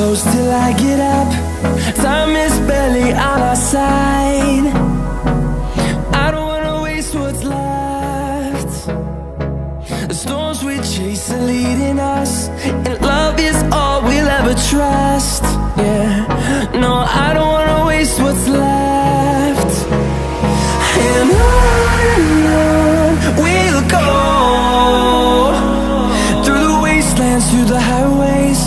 close till I get up. Time is barely on our side. I don't wanna waste what's left. The storms we chase are leading us, and love is all we'll ever trust. Yeah, no, I don't wanna waste what's left. And on we'll go, through the wastelands, through the highways,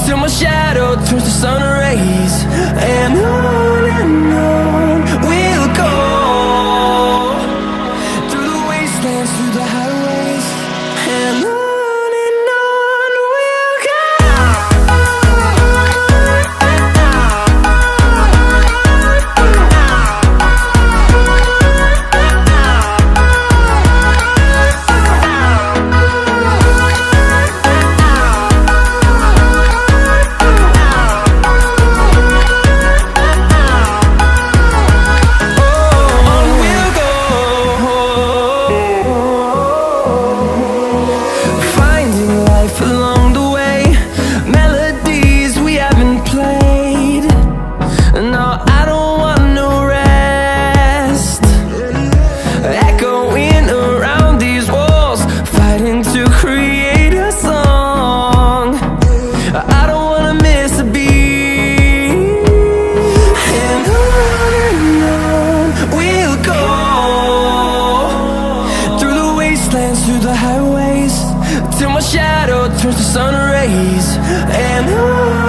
till my shadow turns to sun rays. And on we'll go, through the wastelands, through the highways, and on we'll go. Along the way, melodies we haven't played. No, I don't want no rest. Echoing around these walls, fighting to create a song. I don't wanna miss a beat. And on we'll go, through the wastelands, through the highways, till my shadow turns to sun rays. And on